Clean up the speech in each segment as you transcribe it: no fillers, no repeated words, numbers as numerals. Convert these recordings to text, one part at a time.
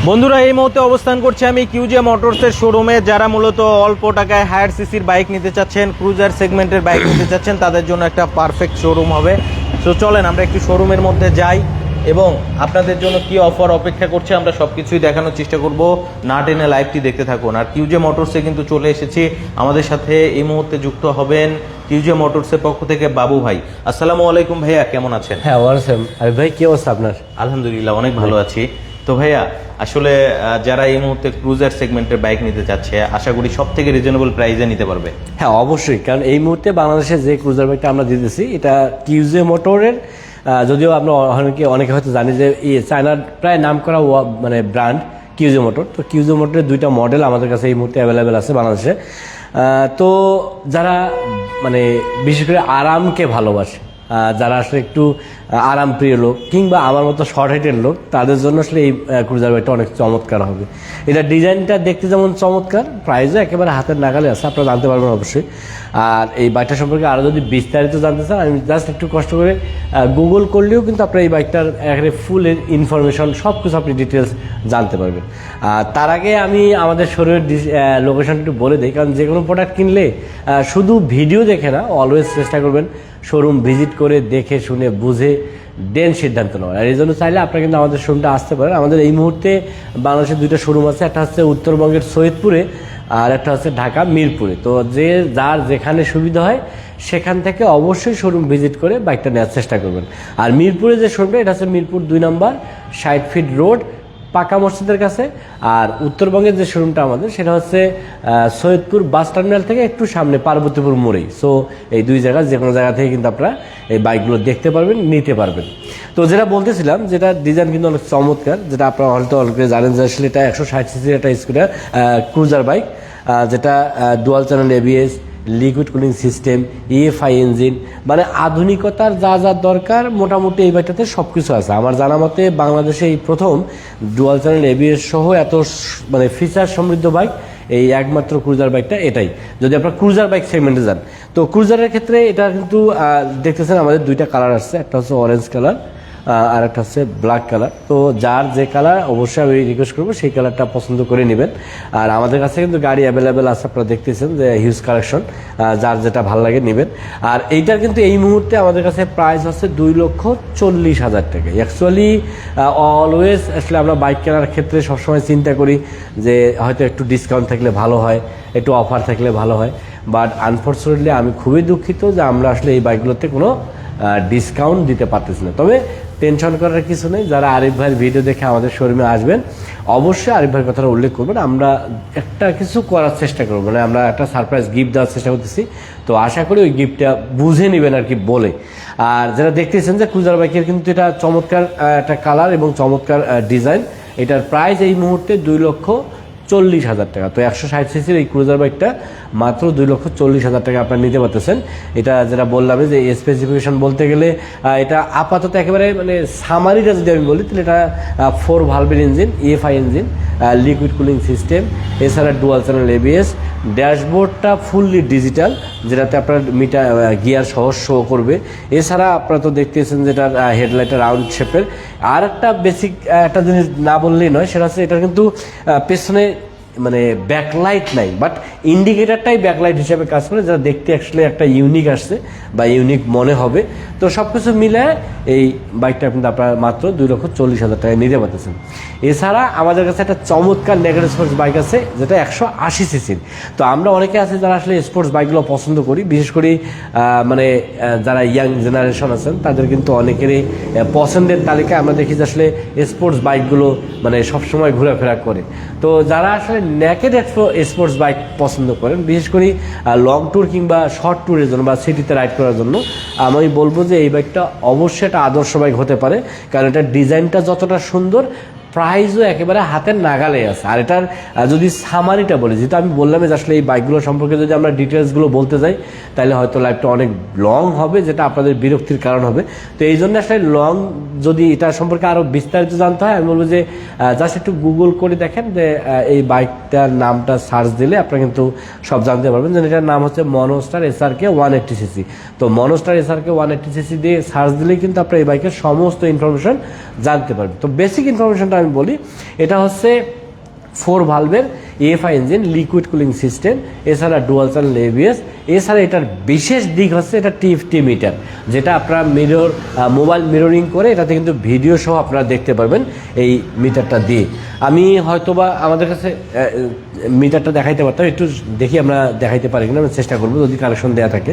বন্ধুরা এই মুহূর্তে অবস্থান করছি আমি কিউজে মোটরসের শোরুমে। যারা মূলত অল্প টাকায় হায়ার সিসির বাইক নিতে চাচ্ছেন, ক্রুজার সেগমেন্টের বাইক নিতে চাচ্ছেন, তাদের জন্য একটা পারফেক্ট শোরুম হবে। তো চলেন আমরা একটু শোরুমের মধ্যে যাই এবং আপনাদের জন্য কি অফার অপেক্ষা করছে আমরা সব কিছুই দেখানোর চেষ্টা করব। না টেনে লাইভটি দেখতে থাকুন। আর কিউজে মোটরসে কিন্তু চলে এসেছি, আমাদের সাথে এই মুহূর্তে যুক্ত হবেন কিউজে মোটরসের পক্ষ থেকে বাবু ভাই। আসসালামু আলাইকুম ভাইয়া, কেমন আছেন? হ্যাঁ ওয়ালাইকুম। আরে ভাই কি অবস্থা আপনার? আলহামদুলিল্লাহ অনেক ভালো আছি। তো ভাইয়া আসলে যারা এই মুহূর্তে ক্রুজার সেগমেন্টের বাইক নিতে চাচ্ছে, আশা করি সব থেকে রিজনেবল প্রাইসে নিতে পারবে। হ্যাঁ অবশ্যই, কারণ এই মুহূর্তে বাংলাদেশে যে ক্রুজার বাইকটা আমরা দিতেছি এটা কিউজে মোটরের, যদিও আমরা অনেকে হয়তো জানি যে চায়নার প্রায় নাম করা মানে ব্র্যান্ড কিউজে মোটর। তো কিউজে মোটরের দুইটা মডেল আমাদের কাছে এই মুহূর্তে অ্যাভেলেবেল আছে বাংলাদেশে। তো যারা মানে বিশেষ করে আরামকে ভালোবাসে, যারা আসলে একটু আরাম প্রিয় লোক কিংবা আমার মতো শর্ট হাইটের লোক, তাদের জন্য আসলে এই ক্রুজার বাইকটা অনেক চমৎকার হবে। এটা ডিজাইনটা দেখতে যেমন চমৎকার, প্রাইসও একেবারে হাতের নাগালে আছে, আপনারা জানতে পারবেন অবশ্যই। আর এই বাইকটা সম্পর্কে আরও যদি বিস্তারিত জানতে চান, আমি জাস্ট একটু কষ্ট করে গুগল করলেও কিন্তু আপনার এই বাইকটার একেবারে ফুল ইনফরমেশন সব কিছু আপনি ডিটেলস জানতে পারবেন। তার আগে আমি আমাদের শোরুমের লোকেশনটা একটু বলে দিই, কারণ যে কোনো প্রোডাক্ট কিনলে শুধু ভিডিও দেখে না, অলওয়েজ চেষ্টা করবেন শোরুম ভিজিট করে দেখে শুনে বুঝে দেন সিদ্ধান্ত নেওয়া। আর এই জন্য চাইলে আপনারা কিন্তু আমাদের শোরুমটা আসতে পারেন। আমাদের এই মুহূর্তে বাংলাদেশের দুইটা শোরুম আছে, একটা হচ্ছে উত্তরবঙ্গের সৈয়দপুরে আর একটা হচ্ছে ঢাকা মিরপুরে। তো যে যার যেখানে সুবিধা হয় সেখান থেকে অবশ্যই শোরুম ভিজিট করে বাইকটা নেওয়ার চেষ্টা করবেন। আর মিরপুরে যে শোরুমটা, এটা হচ্ছে মিরপুর 2 নম্বর 60 ফিট রোড পাকা মসজিদের কাছে। আর উত্তরবঙ্গের যে শোরুমটা আমাদের, সেটা হচ্ছে সৈয়দপুর বাস টার্মিনাল থেকে একটু সামনে পার্বতীপুর মোড়েই। সো এই দুই জায়গা, যে কোনো জায়গা থেকে কিন্তু আপনারা এই বাইকগুলো দেখতে পারবেন, নিতে পারবেন। তো যেটা বলতেছিলাম, যেটা ডিজাইন কিন্তু অনেক চমৎকার, যেটা আপনারা হয়তো অনেকে জানেন যে আসলে এটা 160 সিসির একটা স্কুটার ক্রুজার বাইক, যেটা dual channel ABS, liquid cooling system, EFI engine, মানে আধুনিকতার যা যা দরকার মোটামুটি এই বাইকটাতে সব কিছু আছে। আমার জানা মতে বাংলাদেশে এই প্রথম ডুয়াল চ্যানেল এবিএস সহ এত মানে ফিচার সমৃদ্ধ বাইক এই একমাত্র ক্রুজার বাইকটা এটাই, যদি আপনার ক্রুজার বাইক সেগমেন্টে যান। তো ক্রুজারের ক্ষেত্রে এটা কিন্তু দেখতেছেন আমাদের দুইটা কালার আসছে, একটা হচ্ছে অরেঞ্জ কালার আর একটা হচ্ছে ব্ল্যাক কালার। তো যার যে কালার অবশ্যই আমি রিকোয়েস্ট করবো সেই কালারটা পছন্দ করে নেবেন। আর আমাদের কাছে কিন্তু গাড়ি অ্যাভেলেবেল আছে, আপনারা দেখতেছেন যে হিউজ কালেকশন, যার যেটা ভালো লাগে নেবেন। আর এইটার কিন্তু এই মুহূর্তে আমাদের কাছে প্রাইস আছে 2,40,000 টাকা। অ্যাকচুয়ালি অলওয়েজ আসলে আমরা বাইক কেনার ক্ষেত্রে সবসময় চিন্তা করি যে হয়তো একটু ডিসকাউন্ট থাকলে ভালো হয়, একটু অফার থাকলে ভালো হয়। বাট আনফর্চুনেটলি আমি খুবই দুঃখিত যে আমরা আসলে এই বাইকগুলোতে কোনো ডিসকাউন্ট দিতে পারতেছি না। তবে টেনশন করার কিছু নেই, যারা আরিফ ভাইয়ের ভিডিও দেখে আমাদের শোরুমে আসবেন অবশ্যই আরিফ ভাইয়ের কথাটা উল্লেখ করবেন, আমরা একটা কিছু করার চেষ্টা করবো, মানে আমরা একটা সারপ্রাইজ গিফট দেওয়ার চেষ্টা করতেছি। তো আশা করি ওই গিফটটা বুঝে নেবেন আর কি বলে। আর যারা দেখতেছেন যে ক্রুজার বাইকের কিন্তু এটা চমৎকার একটা কালার এবং চমৎকার ডিজাইন। এটার প্রাইস এই মুহূর্তে 2,40,000 টাকা। তো 160 সিসির এই ক্রুজার বাইকটা মাত্র 2,40,000 টাকা আপনারা নিতে পারতেছেন। এটা যেটা বললাম যে স্পেসিফিকেশন বলতে গেলে এটা আপাতত একেবারে মানে সামারিটা যদি আমি বলি, তাহলে এটা 4 ভালভের engine, EFI engine, liquid cooling system, এছাড়া ডুয়াল চ্যানেল এবিএস, ড্যাশবোর্ডটা ফুললি ডিজিটাল, যেটাতে আপনার মিটার গিয়ার সহ শো করবে। এছাড়া আপনারা তো দেখতেছেন যেটা হেডলাইটটা রাউন্ড শেপের। আর একটা বেসিক একটা জিনিস না বললেই নয়, সেটা হচ্ছে এটার কিন্তু পেছনে মানে ব্যাকলাইট নাই, বাট ইন্ডিকেটারটাই ব্যাকলাইট হিসেবে কাজ করে, যেটা দেখতে অ্যাকচুয়ালি একটা ইউনিক আসছে বা ইউনিক মনে হবে। তো সব কিছু মিলে এই বাইকটা কিন্তু আপনারা মাত্র 2,40,000 টাকায় নিতে পারতেছেন। এছাড়া আমাদের কাছে একটা চমৎকার নেগেটিভ স্পোর্টস বাইক আছে, যেটা 180 সিসির। তো আমরা অনেকে আছে যারা আসলে স্পোর্টস বাইকগুলো পছন্দ করি, বিশেষ করে মানে যারা ইয়াং জেনারেশন আছেন তাদের কিন্তু অনেকেরই পছন্দের তালিকায় আমরা দেখি যে আসলে স্পোর্টস বাইকগুলো মানে সবসময় ঘোরাফেরা করে। তো যারা আসলে নেকেড স্পোর্টস বাইক পছন্দ করেন, বিশেষ করে লং ট্যুর কিংবা শর্ট ট্যুরের জন্য বা সিটিতে রাইড করার জন্য, আমি বলবো যে এই বাইকটা অবশ্যই একটা আদর্শ বাইক হতে পারে, কারণ এটার ডিজাইনটা যতটা সুন্দর, প্রাইসও একেবারে হাতের নাগালে আছে। আর এটার যদি সামারিটা বলি, যেটা আমি বললাম যে আসলে এই বাইকগুলো সম্পর্কে যদি আমরা ডিটেলসগুলো বলতে যাই তাহলে হয়তো লাইফটা অনেক লং হবে, যেটা আপনাদের বিরক্তির কারণ হবে। তো এই জন্য আসলে লং যদি এটা সম্পর্কে আরও বিস্তারিত জানতে হয়, আমি বলবো যে জাস্ট একটু গুগল করে দেখেন যে এই বাইকটার নামটা সার্চ দিলে আপনারা কিন্তু সব জানতে পারবেন। যে এটার নাম হচ্ছে মনোস্টার এসআরকে 180 সিসি। তো মনোস্টার এসআরকে 180 সিসি দিয়ে সার্চ দিলেই কিন্তু আপনারা এই বাইকের সমস্ত ইনফরমেশন জানতে পারবেন। তো বেসিক ইনফরমেশনটা আমি বলি, এটা হচ্ছে 4 ভালভের EFI engine, liquid cooling system, এছাড়া ডুয়াল চ্যানেল ABS, এছাড়া এটার বিশেষ দিক হচ্ছে এটা TFT মিটার, যেটা আপনারা মোবাইল মিররিং করে এটাতে কিন্তু ভিডিও সহ আপনারা দেখতে পারবেন এই মিটারটা দিয়ে। আমি হয়তোবা আমাদের কাছে মিটারটা দেখাইতে পারতাম, একটু দেখি আমরা দেখাইতে পারি কিনা, আমরা চেষ্টা করবো যদি কানেকশন দেওয়া থাকে।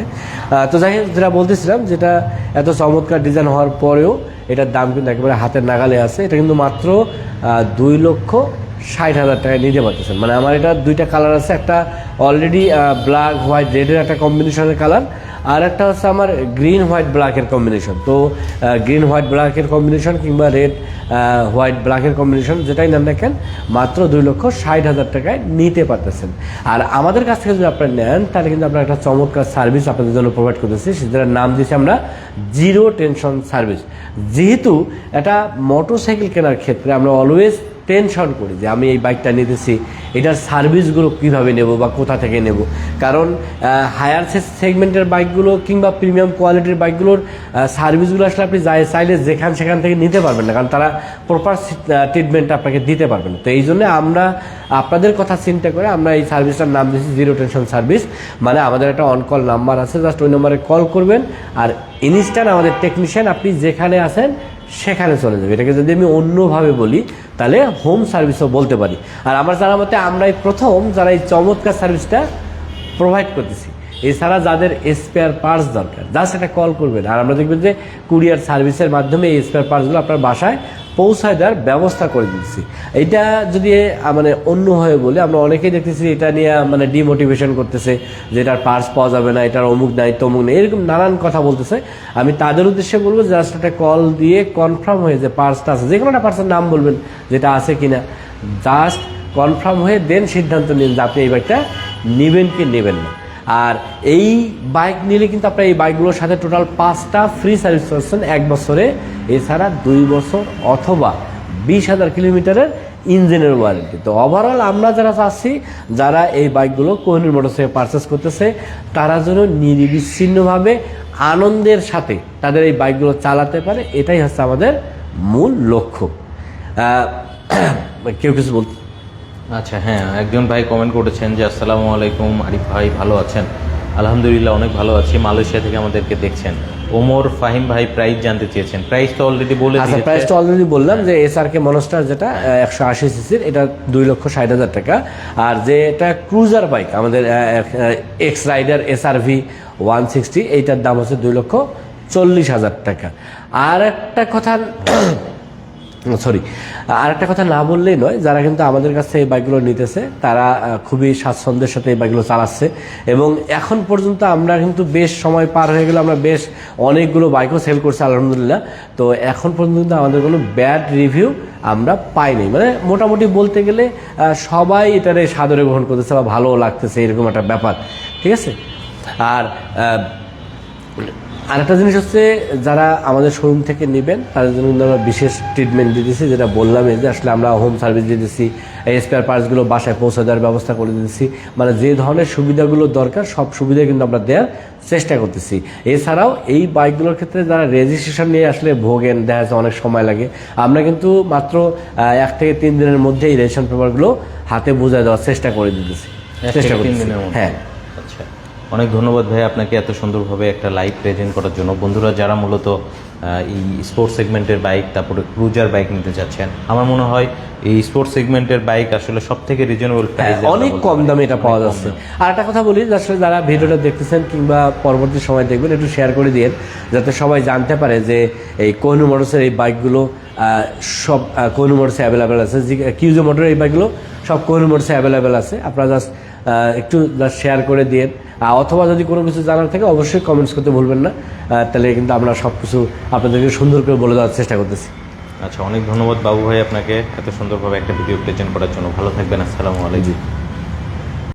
তো যাই হোক, যেটা বলতেছিলাম, যেটা এত চমৎকার ডিজাইন হওয়ার পরেও এটার দাম কিন্তু একেবারে হাতের নাগালে আছে। এটা কিন্তু মাত্র 2,60,000 টাকায় নিতে পারতেছেন। মানে আমার এটা দুইটা কালার আছে, একটা অলরেডি ব্ল্যাক হোয়াইট রেডের একটা কম্বিনেশনের কালার, আর একটা হচ্ছে আমার গ্রিন হোয়াইট ব্ল্যাকের কম্বিনেশন। তো গ্রিন হোয়াইট ব্ল্যাকের কম্বিনেশন কিংবা রেড হোয়াইট ব্ল্যাকের কম্বিনেশন যেটাই নাম দেখেন, মাত্র 2,60,000 টাকায় নিতে পারতেছেন। আর আমাদের কাছ থেকে যদি আপনারা নেন, তাহলে কিন্তু আপনারা একটা চমৎকার সার্ভিস আপনাদের জন্য প্রোভাইড করতেছি, সেটার নাম দিয়েছি আমরা জিরো টেনশন সার্ভিস। যেহেতু একটা মোটরসাইকেল কেনার ক্ষেত্রে আমরা অলওয়েজ টেনশন করি যে আমি এই বাইকটা নিতেছি, এটার সার্ভিসগুলো কীভাবে নেব বা কোথা থেকে নেব। কারণ হায়ার সেগমেন্টের বাইকগুলো কিংবা প্রিমিয়াম কোয়ালিটির বাইকগুলোর সার্ভিসগুলো আসলে আপনি চাইলে সেখান থেকে নিতে পারবেন না, কারণ তারা প্রপার ট্রিটমেন্ট আপনাকে দিতে পারবেন না। তো এই জন্য আমরা আপনাদের কথা চিন্তা করে আমরা এই সার্ভিসটার নাম দিয়েছি জিরো টেনশন সার্ভিস। মানে আমাদের একটা অন কল নাম্বার আছে, জাস্ট ওই নাম্বারে কল করবেন আর ইনস্ট্যান্ট আমাদের টেকনিশিয়ান আপনি যেখানে আছেন সেখানে চলে যাবে। এটাকে যদি আমি অন্যভাবে বলি তাহলে হোম সার্ভিসও বলতে পারি। আর আমার জানার মতে আমরাই প্রথম যারা এই চমৎকার সার্ভিসটা প্রোভাইড করতেছি। এছাড়া যাদের স্পেয়ার পার্টস দরকার, জাস্ট একটা কল করবেন আর আমরা দেখবেন যে কুরিয়ার সার্ভিসের মাধ্যমে এই স্পেয়ার পার্টসগুলো আপনার বাসায় পৌঁছায় দেওয়ার ব্যবস্থা করে দিচ্ছি। এটা যদি মানে অন্য হয়ে বলে, আমরা অনেকেই দেখতেছি এটা নিয়ে মানে ডিমোটিভেশন করতেছে যে এটার পার্টস পাওয়া যাবে না, এটার অমুক নাই তমুক নেই, এরকম নানান কথা বলতেছে। আমি তাদের উদ্দেশ্যে বলবো জাস্ট একটা কল দিয়ে কনফার্ম হয়ে যে পার্টসটা আছে, যে কোনো একটা পার্টসের নাম বলবেন যেটা আছে কিনা, জাস্ট কনফার্ম হয়ে দেন সিদ্ধান্ত নিন যে আপনি এই বাইকটা নেবেন কি নেবেন না। আর এই বাইক নিলে কিন্তু আপনার এই বাইকগুলোর সাথে টোটাল 5টা ফ্রি সার্ভিস পাচ্ছেন 1 বছরে, এছাড়া 2 বছর অথবা 20,000 কিলোমিটারের ইঞ্জিনের ওয়ারেন্টি। তো ওভারঅল আমরা যারা চাচ্ছি, যারা এই বাইকগুলো কোহিনূর মোটরস থেকে পারচেস করতেছে, তারা যেন নিরবিচ্ছিন্নভাবে আনন্দের সাথে তাদের এই বাইকগুলো চালাতে পারে, এটাই হচ্ছে আমাদের মূল লক্ষ্য। কেউ কিছু বলতে? আচ্ছা, হ্যাঁ, একজন ভাই কমেন্ট করেছেন যে আসসালামু আলাইকুম আরিফ ভাই, ভালো আছেন? আলহামদুলিল্লাহ অনেক ভালো আছি, মালয়েশিয়া থেকে আমাদেরকে দেখছেন। ওমর ফাহিম ভাই প্রাইস জানতে চেয়েছেন, প্রাইস তো অলরেডি বলে দিয়েছি। আচ্ছা, প্রাইসটা অলরেডি বললাম যে SRK মনস্টার যেটা 180 সিসির, এটা 2,60,000 টাকা। আর যে এটা ক্রুজার বাইক আমাদের এক্স রাইডার SRV 160, এইটার দাম হচ্ছে 2,40,000 টাকা। আর একটা কথা না বললেই নয়, যারা কিন্তু আমাদের কাছে এই বাইকগুলো নিতেছে তারা খুবই স্বাচ্ছন্দ্যের সাথে এই বাইকগুলো চালাচ্ছে, এবং এখন পর্যন্ত আমরা কিন্তু বেশ সময় পার হয়ে গেল, আমরা বেশ অনেকগুলো বাইকও সেল করছি আলহামদুলিল্লাহ। তো এখন পর্যন্ত আমাদের কোনো ব্যাড রিভিউ আমরা পাইনি, মানে মোটামুটি বলতে গেলে সবাই এটারে সাদরে গ্রহণ করতেছে বা ভালো লাগতেছে, এরকম একটা ব্যাপার, ঠিক আছে। আর আরেকটা জিনিস হচ্ছে, যারা আমাদের শোরুম থেকে নেবেন তাদের জন্য কিন্তু আমরা বিশেষ ট্রিটমেন্ট দিতেছি, যেটা বললাম যে আসলে আমরা হোম সার্ভিস দিতেছি, এই স্পেয়ার পার্টসগুলো বাসায় পৌঁছে দেওয়ার ব্যবস্থা করে দিতেছি। মানে যে ধরনের সুবিধাগুলো দরকার সব সুবিধা কিন্তু আমরা দেওয়ার চেষ্টা করতেছি। এছাড়াও এই বাইকগুলোর ক্ষেত্রে যারা রেজিস্ট্রেশন নিয়ে আসলে ভোগেন, দেখা যাচ্ছে অনেক সময় লাগে, আমরা কিন্তু মাত্র 1 থেকে 3 দিনের মধ্যে এই রেজিস্ট্রেশন পেপারগুলো হাতে বুঝিয়ে দেওয়ার চেষ্টা করে দিতেছি। হ্যাঁ, আচ্ছা, অনেক ধন্যবাদ ভাই আপনাকে এত সুন্দরভাবে একটা লাইভ প্রেজেন্ট করার জন্য। বন্ধুরা যারা মূলত এই স্পোর্টস সেগমেন্টের বাইক, তারপরে ক্রুজার বাইক নিতে চাচ্ছেন, আমার মনে হয় এই স্পোর্টস সেগমেন্টের বাইক আসলে সব থেকে রিজনেবল প্রাইসে অনেক কম দামে এটা পাওয়া যাচ্ছে। আর একটা কথা বলি, আসলে যারা ভিডিওটা দেখতেছেন কিংবা পরবর্তী সময় দেখবেন, একটু শেয়ার করে দিন যাতে সবাই জানতে পারে যে এই কোহিনূর মোটরসের এই বাইকগুলো সব কোহিনূর মোটরসে অ্যাভেলেবেল আছে। কিউজে মোটরের এই বাইকগুলো সব কোহিনূর মোটরসে অ্যাভেলেবেল আছে। আপনারা জাস্ট একটু শেয়ার করে দিন, অথবা যদি কোনো কিছু জানার থাকে অবশ্যই কমেন্টস করতে ভুলবেন না, তাহলে কিন্তু আমরা সব কিছু আপনাদেরকে সুন্দর করে বলে দেওয়ার চেষ্টা করতেছি। আচ্ছা, অনেক ধন্যবাদ বাবু ভাই আপনাকে এত সুন্দরভাবে একটা ভিডিও প্রেজেন্ট করার জন্য। ভালো থাকবেন, আসসালামু আলাইকুম।